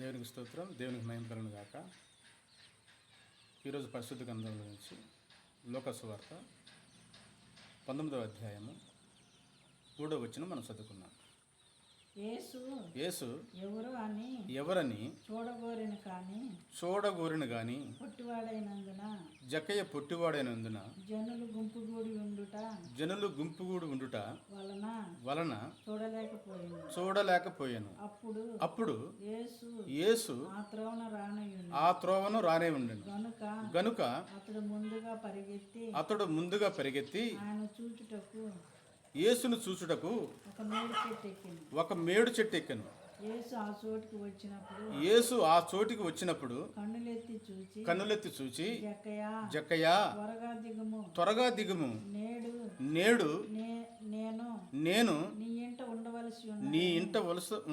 దేవునికి స్తోత్రం, దేవునికి మహిమ కలుగును గాక. ఈరోజు పరిశుద్ధ గ్రంథంలో నుంచి లోక సువార్త 19వ అధ్యాయము 3వ వచనం మనం చదువుకున్నాం. యేసు ఎవరని చూడగోరిన గాని జక్కయ్య పొట్టివాడైనందున జనులు గుంపుగూడి ఉండుట వలన చూడలేకపోయాను. అప్పుడు యేసు ఆ త్రోవను రానే ఉండెను గనుక అతడు ముందుగా పరిగెత్తి యేసును చూచుటకు ఒక మేడు చెట్టు ఎక్కెను. యేసు ఆ చోటికి వచ్చినప్పుడు కన్నులెత్తి చూచి జక్కయ్యా త్వరగా దిగుము, నేడు నేను నీ ఇంట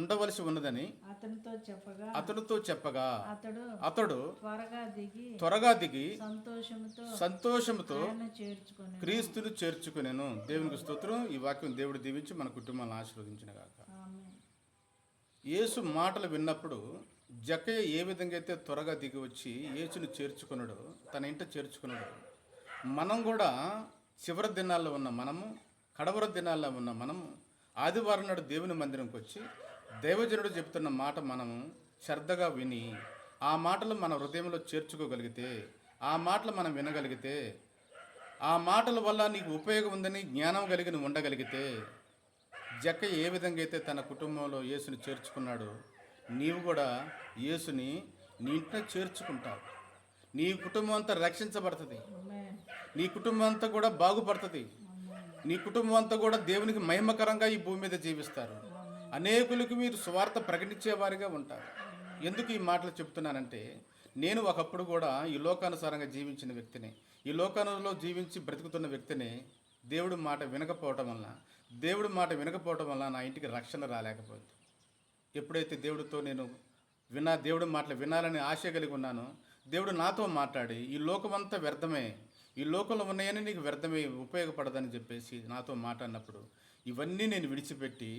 ఉండవలసి ఉన్నదని అతనితో చెప్పగా అతడు త్వరగా దిగి సంతోషముతో క్రీస్తును చేర్చుకునేను. దేవునికి స్తోత్రం. ఈ వాక్యం దేవుడు దీవించి మన కుటుంబాలను ఆశీర్వదించిన గాక. యేసు మాటలు విన్నప్పుడు జక్కయ్య ఏ విధంగా అయితే త్వరగా దిగి వచ్చి యేసును చేర్చుకున్నాడో, తన ఇంట చేర్చుకున్నాడు, మనం కూడా చివరి దినాల్లో ఉన్న మనము, కడవర దినాల్లో ఉన్న మనము ఆదివారం నాడు దేవుని మందిరంకి వచ్చి దైవజనుడు చెబుతున్న మాట మనము శ్రద్ధగా విని ఆ మాటలు మన హృదయంలో చేర్చుకోగలిగితే, ఆ మాటలు మనం వినగలిగితే, ఆ మాటల వల్ల నీకు ఉపయోగం ఉందని జ్ఞానం కలిగి ఉండగలిగితే, జక్కయ్య ఏ విధంగా అయితే తన కుటుంబంలో యేసుని చేర్చుకున్నాడో నీవు కూడా యేసుని నీ ఇంట్లో చేర్చుకుంటావు. నీ కుటుంబం అంతా రక్షించబడుతుంది, నీ కుటుంబం అంతా కూడా బాగుపడుతుంది, నీ కుటుంబం అంతా కూడా దేవునికి మహిమకరంగా ఈ భూమి మీద జీవిస్తారు. అనేకులకు మీరు సువార్త ప్రకటించేవారిగా ఉంటారు. ఎందుకు ఈ మాటలు చెప్తున్నానంటే, నేను ఒకప్పుడు కూడా ఈ లోకానుసారంగా జీవించిన వ్యక్తిని, ఈ లోకంలో జీవించి బ్రతుకుతున్న వ్యక్తిని. దేవుడి మాట వినకపోవటం వల్ల నా ఇంటికి రక్షణ రాలేకపోయింది. ఎప్పుడైతే దేవుడితో నేను దేవుడి మాటలు వినాలని ఆశ కలిగి ఉన్నానో, దేవుడు నాతో మాట్లాడి ఈ లోకమంతా వ్యర్థమే, ఈ లోకంలో ఉన్నాయని నీకు వ్యర్థమే, ఉపయోగపడదని చెప్పేసి నాతో మాట్లాడినప్పుడు ఇవన్నీ నేను విడిచిపెట్టి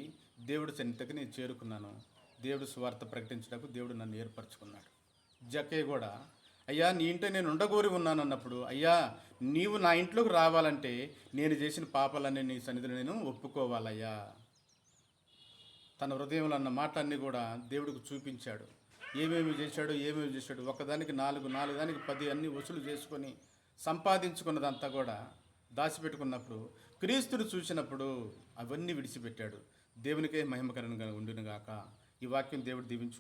దేవుడి సన్నిధికి నేను చేరుకున్నాను. దేవుడు సువార్త ప్రకటించడానికి దేవుడు నన్ను ఏర్పరచుకున్నాడు. జక్కయ్య కూడా, అయ్యా నీ ఇంట్లో నేను ఉండగోరి ఉన్నాను అన్నప్పుడు, అయ్యా నీవు నా ఇంట్లోకి రావాలంటే నేను చేసిన పాపాలన్నీ నీ సన్నిధిలో నేను ఒప్పుకోవాలయ్యా. తన హృదయంలో అన్న మాటలన్నీ కూడా దేవుడికి చూపించాడు. ఏమేమి చేశాడు. ఒకదానికి 4, 4 దానికి 10 అన్నీ వసూలు చేసుకొని సంపాదించుకున్నదంతా కూడా దాచిపెట్టుకున్నప్పుడు, క్రీస్తుని చూసినప్పుడు అవన్నీ విడిచిపెట్టాడు. దేవునికే మహిమకరంగా ఉండును గాక. ఈ వాక్యం దేవుడు దీవించు.